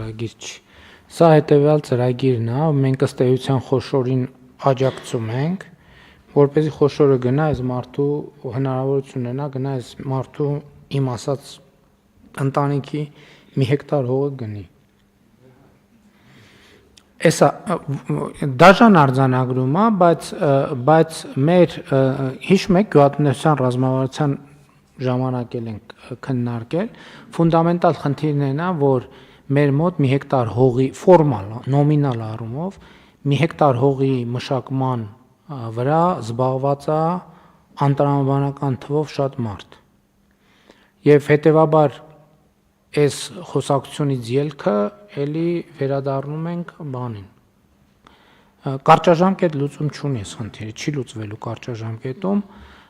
ծրագիր չի։ Սա հետևյալ ծրագիրն է, մենք ըստ էության խոշորին աջակցում ենք, որպեսզի խոշորը գնա այս մարդու հնարավորություն ունենա գնա այս մարդու իմ ասած ընտանիքի մի հեկտար հողը գնի։ Էսա դաժան արձանագրում է, բայց մեր հիշում եք գյուղատնտեսության ռազմավարության ժամանակ ենք քննարկել, ֆունդամենտալ խնդիրն է նա, որ մեր մոտ մի հեկտար հողի ֆորմալ, նոմինալ առումով մի հեկտար հողի մշակման վրա զբաղված է անտրամաբանական թվով շատ մարդ։ Եվ հետևաբար այս խոսակցությունից ելքը էլի վերադառնում ենք բանին։ Կարճաժամկետ լուծում չունի այս խնդիրը, չի լուծվելու կարճաժամկետում։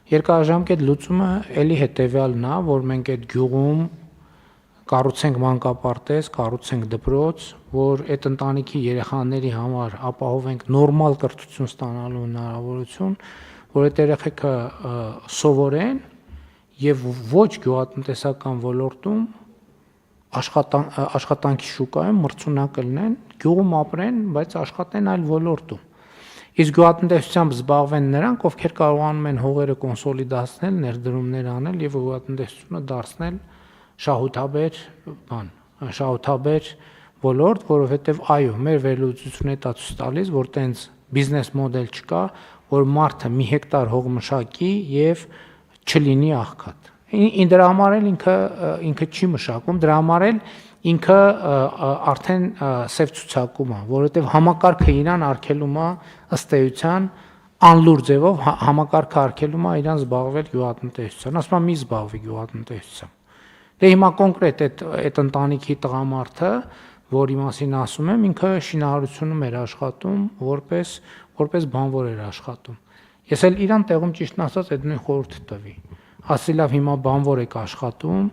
Երկարաժամկետ լուծումը էլի հետևյալն է, որ մենք այդ գյուղում կառուցենք մանկապարտեզ, կառուցենք դպրոց, որ այդ ընտանիքի երեխաների համար ապահովենք նորմալ կրթություն ստանալու հնարավորություն, որ այդ երեխեքը սովորեն եւ ոչ գյուղատնտեսական ոլորտում աշխատանքի շուկայում մրցունակ լինեն, գյուղում ապրեն, բայց աշխատեն այլ ոլորտում։ Իսկ գյուղատնտեսությամբ զբաղվեն նրանք, ովքեր կարողանում են հողերը կոնսոլիդացնել, ներդրումներ անել եւ գյուղատնտեսությունը դարձնել շահութաբեր ոլորտ, որովհետեւ այո, մեր վերլուծությունը դա ցույց տալիս, որ տենց բիզնես մոդել չկա, որ մարդը մի հեկտար հող մշակի եւ չլինի աղքատ։ Դրա համար էլ ինքը չի մշակում, դրա համար էլ ինքը արդեն սև ցուցակում է, որովհետև համակարգը իրան արգելում է ըստ էության անլուր ձևով համակարգը արգելում է իրան զբաղվել գյուղատնտեսությամբ, ասում է մի զբաղվի գյուղատնտեսությամբ։ Դե հիմա կոնկրետ այդ ընտանիքի տղամարդը, որի մասին ասում եմ, ինքը շինարարությունում էր աշխատում, որպես բանվոր էր աշխատում։ Ես էլ իրան տեղում ճիշտն ասած այդ նույն խորհուրդը տվի։ Ասի լավ, հիմա բանվոր եք աշխատում,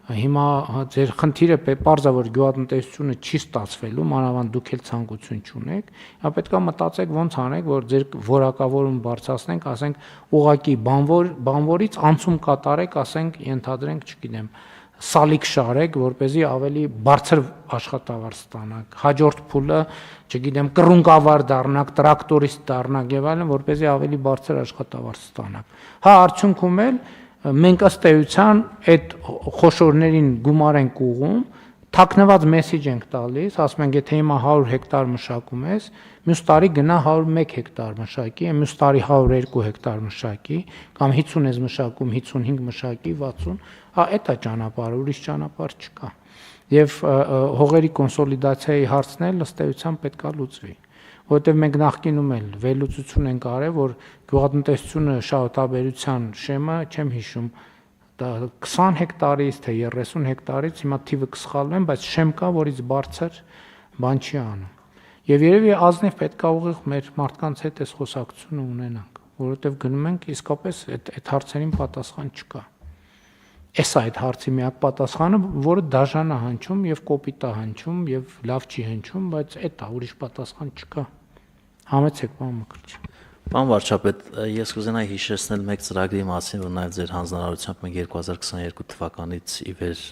հիմա ձեր խնդիրը պարզ է, որ գյուղատնտեսությունը չի ստացվելու, մանավանդ դուք էլ ցանկություն չունեք, հիմա պետք է մտածեք ոնց անեք, որ ձեր որակավորումը բարձրացնենք, ասենք ուղակի բանվորից անցում կատարեք, ասենք ենթադրենք, չգիտեմ, սալիկ շարեք, որպեսզի ավելի բարձր աշխատավարձ ստանաք, հաջորդ փուլը, չգիտեմ, կռունկավար դառնաք, տրակտորիստ դառնաք եւ այլն, որպեսզի ավելի բարձր աշխատավարձ ստանաք։ Հա, արդյունքում էլ մենք ըստ էության այդ խոշորներին գումար ենք ուղում, թաքնված մեսեջ ենք տալիս, ասում ենք, եթե հիմա 100 հեկտար մշակում ես, մյուս տարի գնա 101 հեկտար մշակի, մյուս տարի 102 հեկտար մշակի, կամ 50 ես մշակում, 55 մշակի, 60, հա, այդ է ճանապարհը, ուրիշ ճանապարհ չկա։ Եվ հողերի կոնսոլիդացիայի հարցն էլ ըստ էության պետք է լուծվի, որովհետև մենք նախկինում էլ վերլուծություն ենք արել, որ գյուղատնտեսությունը շահութաբերության շեմը, չեմ հիշում, 20 հեկտարից թե 30 հեկտարից, հիմա թիվը կսխալվեմ, բայց շեմ կա, որից բարձր բան չի անում։ Եվ երևի ազնիվ պետք է ուղիղ մեր մարդկանց հետ այս խոսակցությունը ունենանք, որովհետև գնում ենք իսկապես այդ հարցերին պատասխան չկա։ Էս է այդ հարցի միակ պատասխանը, որը դաժան է հնչում եւ կոպիտ է հնչում եւ լավ չի հնչում, բայց այդ է, ուրիշ պատասխան չկա։ Համեցեք, պարոն Մկրտիչ։ Պարոն վարչապետ, ես կուզենայի հիշեցնել մեկ ծրագրի մասին, որ նաև ձեր հանձնարարությամբ մենք 2022 թվականից ի վեր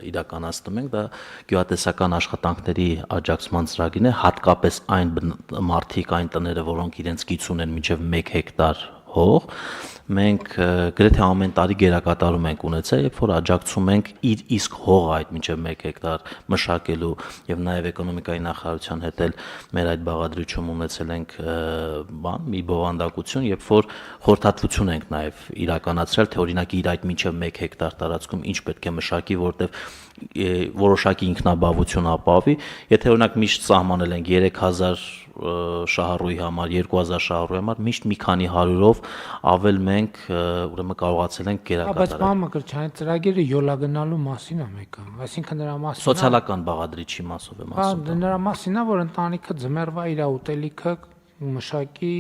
իրականացնում ենք, դա գյուղատնտեսական աշխատանքների աջակցման ծրագիրն է, հատկապես այն մարդիկ, այն տները, որոնք իրենց գիծ ունեն մինչև 1 հեկտար հող, մենք գրեթե ամեն տարի գերակատարում ենք ունեցել, երբ որ աջակցում ենք իր իսկ հողը այդ մինչև 1 հեկտար մշակելու եւ նաեւ էկոնոմիկայի նախարարության հետ էլ մեր այդ բաղադրիչում ունեցել ենք մի բովանդակություն, երբ որ խորհրդատվություն ենք նաեւ իրականացրել, թե օրինակ իր այդ մինչև 1 հեկտար տարածքում ինչ պետք է մշակի, որտեղ որոշակի ինքնաբավություն ապավի, եթե օրինակ միշտ սահմանել ենք 3000 շահառուի համար, 2000 շահառուի համար, միշտ մի քանի հարյուրով ավել մենք ուրեմն կարողացել ենք գերակատարել։ Բայց պարոն Մկրտիչ, ծրագիրը յոլագնալու մասին է մեկը, այսինքն նրա մասին սոցիալական բաղադրիչի մասով եմ ասում։ Հա, նրա մասին է, որ ընտանիքը ձմեռվա իր ուտելիքը մշակի,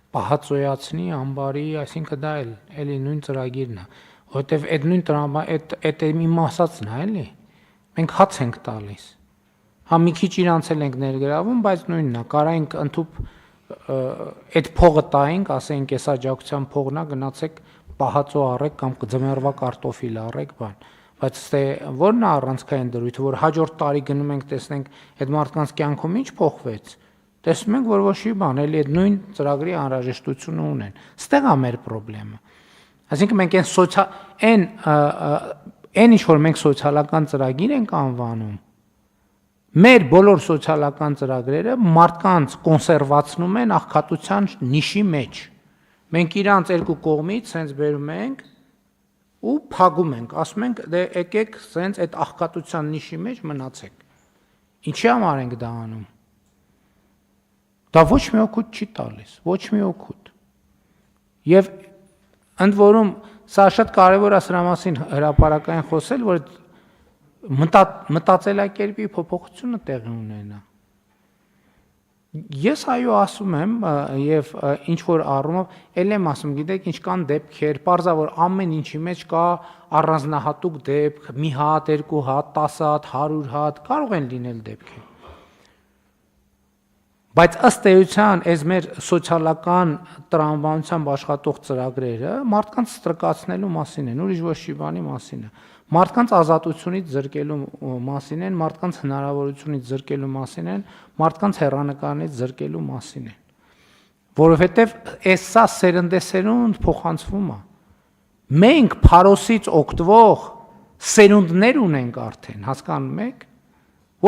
պահածոյացնի, ամբարի, այսինքն դա էլի նույն ծրագիրն է, որովհետև այդ նույն այդ իմ ասածն է, էլի։ Մենք հաց ենք տալիս։ Հա, մի քիչ իրանցել ենք ներգրավում, բայց նույնն է, կարայինք ընդհուպ այդ փողը տայինք, ասենք, այս աջակցության փողն է, գնացեք պահածո առեք կամ ձմեռվա կարտոֆիլ առեք, բան։ Բայց ստե ո՞րն է առանցքային դրույթը, որ հաջորդ տարի գնում ենք տեսնենք այդ մարդկանց կյանքում ինչ փոխվեց։ Տեսնում ենք, որ ոչ մի բան, էլի այդ նույն ծրագրի անհրաժեշտությունը ունեն։ Ստեղ է մեր խնդրեմը։ Այսինքն մենք այն ինչ որ մենք սոցիալական ծրագիր ենք անվանում, մեր բոլոր սոցիալական ծրագրերը մարդկանց կոնսերվացնում են աղքատության նիշի մեջ։ Մենք իրանց երկու կողմից սենց բերում ենք ու փակում ենք, ասում ենք դե եկեք սենց այդ աղքատության նիշի մեջ մնացեք։ Ինչի համար ենք դա անում։ Դա ոչ մի օգուտ չի տալիս, ոչ մի օգուտ։ Եվ ընդ որում սա շատ կարևոր է սրա մասին հրապարակային խոսել, որ մտածելակերպի փոփոխությունը տեղի ունենա։ Ես այո ասում եմ եւ ինչ որ առումով ել եմ ասում, գիտեք, ինչ կան դեպքեր, parza որ ամեն ինչի մեջ կա առանձնահատուկ դեպք, մի հատ, երկու հատ, 10 հատ, 100 հատ, կարող են լինել դեպքեր։ Բայց ըստ էության այս մեր սոցիալական տրամաբանությամբ աշխատող ծրագրերը մարդկանց ստրկացնելու մասին են, ուրիշ ոչ մի բանի մասին է։ Մարդկանց ազատությունից զրկելու մասին են, մարդկանց հնարավորությունից զրկելու մասին են, մարդկանց հեռանկարից զրկելու մասին են։ Որովհետև այս սա սերնդեսերունդ փոխանցվում է։ Մենք փարոսից օգտվող սերունդներ ունենք արդեն, հասկանում եք,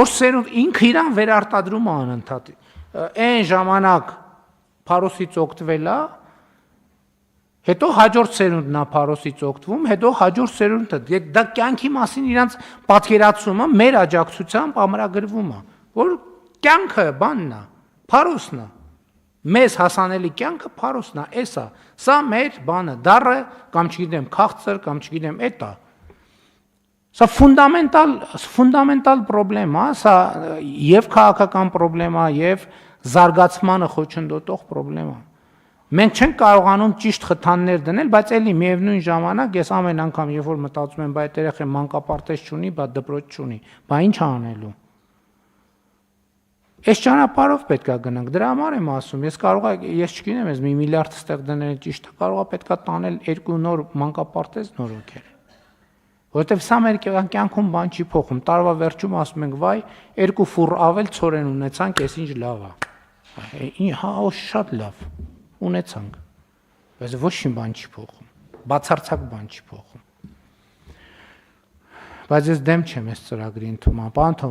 որ սերունդ ինքը իրան վերարտադրում է անընդհատ։ Այն ժամանակ փարոսից օգտվելա, հետո հաջորդ սերունդն է փարոսից օգտվում, հետո հաջորդ սերունդը դա կյանքի մասին իրանց պատկերացումը մեր աջակցությամբ ամրագրվում է, որ կյանքը բանն է, փարոսն է, մեզ հասանելի կյանքը փարոսն է, էսա, սա մեր բանը, դառը կամ չգիտեմ քաղցր կամ չգիտեմ էտա։ Սա ֆունդամենտալ պրոբլեմ է, սա եւ քաղաքական պրոբլեմ է, եւ զարգացմանը խոչընդոտող պրոբլեմ է։ Մենք չենք կարողանում ճիշտ խթաններ դնել, բայց էլի միևնույն ժամանակ ես ամեն անգամ երբ որ մտածում եմ, բայց երեխան մանկապարտեզ չունի, բա դպրոց չունի, բա ինչ անելու։ Այս ճանապարհով պետք է գնանք, դրա համար եմ ասում, ես չգիտեմ, ես 1 միլիարդ ստեղ դնել ճիշտ է, կարող է պետք է տանել 2 նոր մանկապարտեզ նորոգել։ Որովհետև սա մեր կյանքում բան չի փոխում։ Տարվա վերջում ասում ենք, վայ, 2 ֆուռ ավել ցորեն ունեցանք, էս ինչ լավ է։ Հա, շատ լավ ունեցանք։ Բայց ոչ մի բան չի փոխում։ Բացարձակ բան չի փոխում։ Բայց ես դեմ չեմ այս ծրագրի ընդունման։